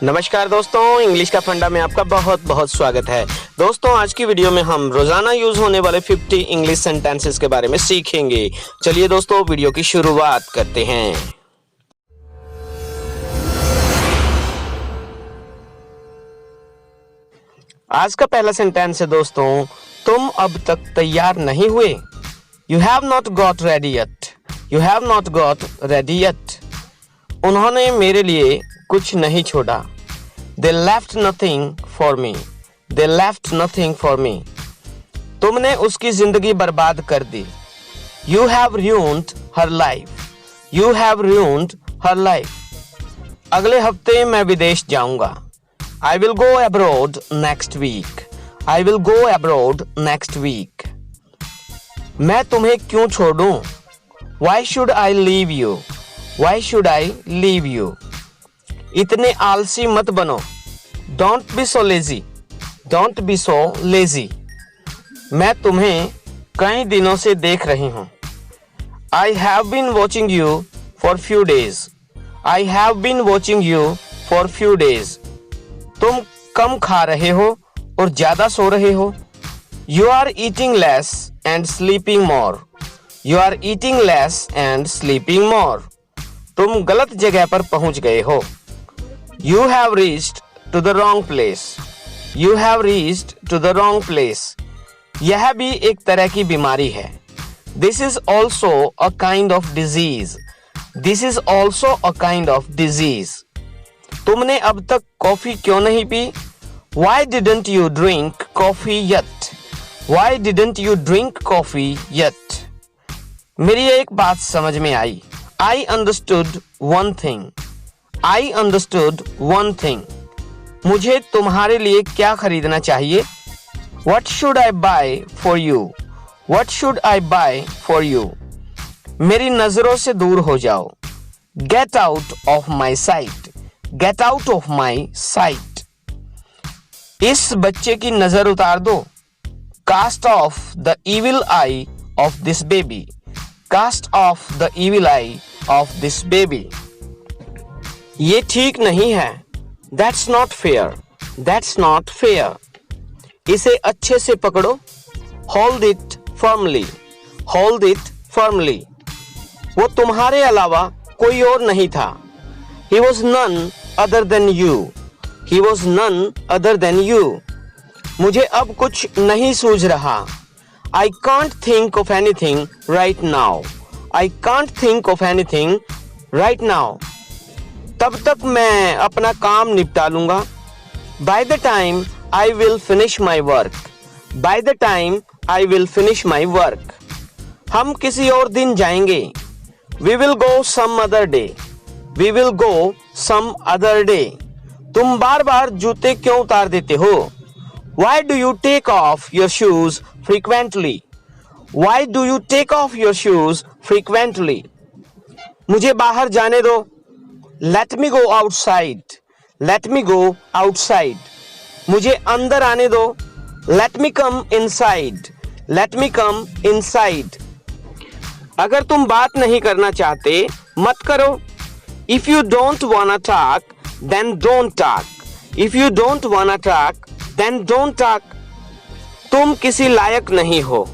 नमस्कार दोस्तों, इंग्लिश का फंडा में आपका बहुत बहुत स्वागत है। दोस्तों, आज की वीडियो में हम रोजाना यूज होने वाले 50 इंग्लिश सेंटेंसेस के बारे में सीखेंगे। चलिए दोस्तों, वीडियो की शुरुआत करते हैं। आज का पहला सेंटेंस है दोस्तों, तुम अब तक तैयार नहीं हुए। You have not got ready yet. You have not got ready yet. उन्होंने मेरे लिए कुछ नहीं छोड़ा। They left nothing for me. They left nothing for me. तुमने उसकी जिंदगी बर्बाद कर दी। You have ruined her life. You have ruined her life. अगले हफ्ते मैं विदेश जाऊंगा। I will go abroad next week. I will go abroad next week. मैं तुम्हें क्यों छोड़ूं? Why should I leave you? Why should I leave you? इतने आलसी मत बनो। Don't be so lazy. Don't be so lazy. मैं तुम्हें कई दिनों से देख रही हूँ। I have been watching you for few days. I have been watching you for few days. तुम कम खा रहे हो और ज्यादा सो रहे हो। You are eating less and sleeping more. You are eating less and sleeping more. तुम गलत जगह पर पहुंच गए हो। You have reached to the wrong place. You have reached to the wrong place. यह भी एक तरह की बीमारी है। This is also a kind of disease. This is also a kind of disease. तुमने अब तक कॉफी क्यों नहीं P? Why didn't you drink coffee yet? Why didn't you drink coffee yet? मेरी एक बात समझ में आई। I understood one thing. I understood one thing. मुझे तुम्हारे लिए क्या खरीदना चाहिए? What should I buy for you? What should I buy for you? मेरी नजरों से दूर हो जाओ। Get out of my sight. Get out of my sight. इस बच्चे की नजर उतार दो। Cast off the evil eye of this baby. Cast off the evil eye of this baby. ये ठीक नहीं है। That's not fair. That's not fair. इसे अच्छे से पकड़ो। Hold it firmly. Hold it firmly. वो तुम्हारे अलावा कोई और नहीं था। He was none other than you. He was none other than you. मुझे अब कुछ नहीं सूझ रहा। I can't think of anything right now. I can't think of anything right now. तब तक मैं अपना काम निपटा लूंगा। By the time I will finish my work. By the time I will finish my work. हम किसी और दिन जाएंगे। We will go some other day. We will go some other day. तुम बार बार जूते क्यों उतार देते हो? Why do you take off your shoes frequently? Why do you take off your shoes frequently? मुझे बाहर जाने दो। Let me go outside. Let me go outside. मुझे अंदर आने दो। Let me come inside. Let me come inside. अगर तुम बात नहीं करना चाहते, मत करो। If you don't wanna talk, then don't talk. If you don't wanna talk, then don't talk. तुम किसी लायक नहीं हो।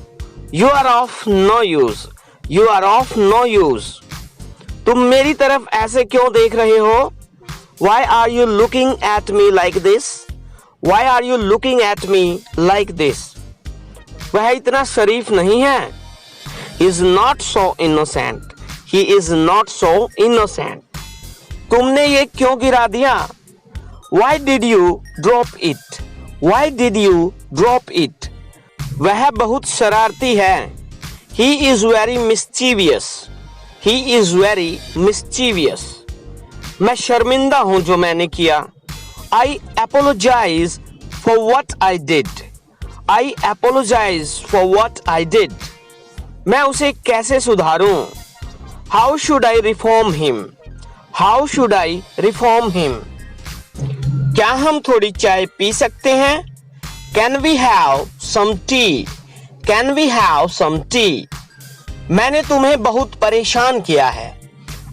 You are of no use. You are of no use. तुम मेरी तरफ ऐसे क्यों देख रहे हो? Why are you looking at me like this? Why are you looking at me like this? वह इतना शरीफ नहीं है। He is not so innocent. He is not so innocent. तुमने ये क्यों गिरा दिया? Why did you drop it? Why did you drop it? वह बहुत शरारती है। He is very mischievous. He is very mischievous. मैं शर्मिंदा हूं जो मैंने किया। I apologize for what I did. I apologize for what I did. मैं उसे कैसे सुधारूं? How should I reform him? How should I reform him? क्या हम थोड़ी चाय पी सकते हैं? Can we have some tea? Can we have some tea? मैंने तुम्हें बहुत परेशान किया है।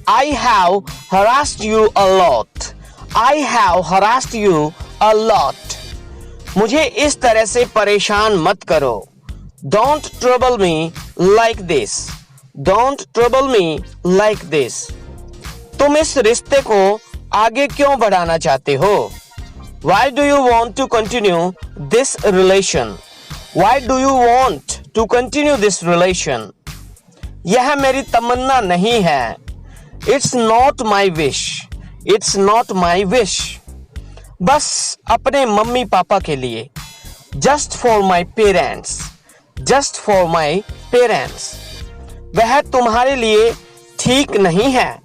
I have harassed you a lot. I have harassed you a lot. मुझे इस तरह से परेशान मत करो. Don't trouble me like this. Don't trouble me like this. तुम इस रिश्ते को आगे क्यों बढ़ाना चाहते हो? Why do you want to continue this relation? Why do you want to continue this relation? यह मेरी तमन्ना नहीं है. It's not my wish. It's not my wish. बस अपने मम्मी पापा के लिए. Just for my parents. Just for my parents. वह तुम्हारे लिए ठीक नहीं है.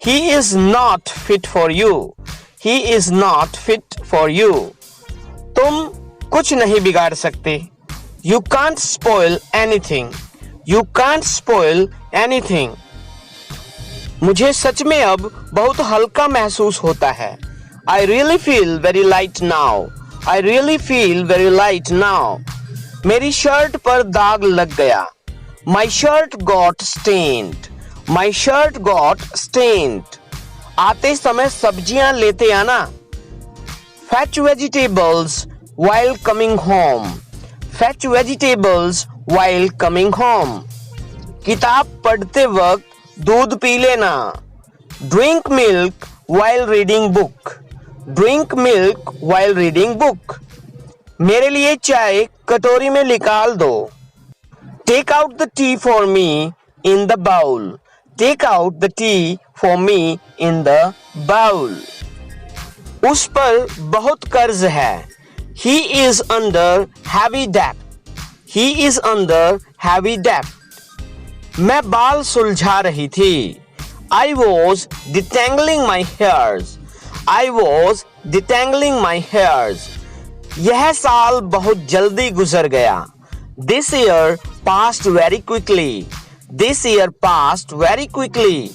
He is not fit for you. He is not fit for you. तुम कुछ नहीं बिगाड़ सकते. You can't spoil anything. You can't spoil anything. मुझे सच में अब बहुत हल्का महसूस होता है. I really feel very light now. I really feel very light now. मेरी शर्ट पर दाग लग गया. My shirt got stained. My shirt got stained. आते समय सब्जियां लेते आना. Fetch vegetables while coming home. Fetch vegetables while coming home. किताब पढ़ते वक्त दूध पी लेना. Drink milk while reading book. Drink milk while reading book. मेरे लिए चाय कटोरी में निकाल दो. Take out the tea for me in the bowl. Take out the tea for me in the bowl. उस पर बहुत कर्ज है. He is under heavy debt. He is under heavy debt. मैं बाल सुलझा रही थी. I was detangling my hairs. I was detangling my hairs. यह साल बहुत जल्दी गुजर गया. This year passed very quickly. This year passed very quickly.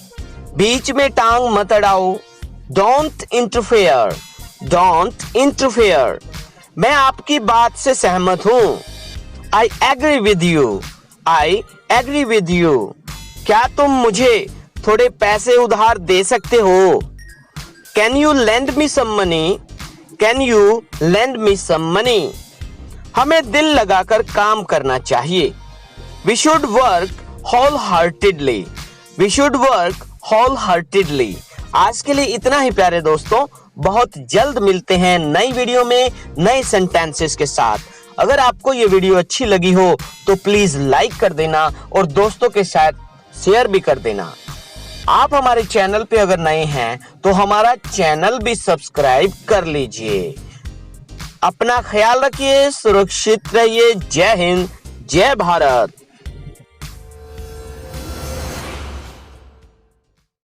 बीच में टांग मत अड़ाओ. Don't interfere. Don't interfere. मैं आपकी बात से सहमत हूँ. I agree with you. I agree with you. क्या तुम मुझे थोड़े पैसे उधार दे सकते हो? Can you lend me some money? Can you lend me some money? हमें दिल लगाकर काम करना चाहिए. We should work wholeheartedly. We should work wholeheartedly. आज के लिए इतना ही प्यारे दोस्तों. बहुत जल्द मिलते हैं नई वीडियो में नए सेंटेंसेस के साथ. अगर आपको ये वीडियो अच्छी लगी हो तो प्लीज लाइक कर देना और दोस्तों के साथ शेयर भी कर देना. आप हमारे चैनल पे अगर नए हैं तो हमारा चैनल भी सब्सक्राइब कर लीजिए. अपना ख्याल रखिए, सुरक्षित रहिए. जय हिंद, जय भारत.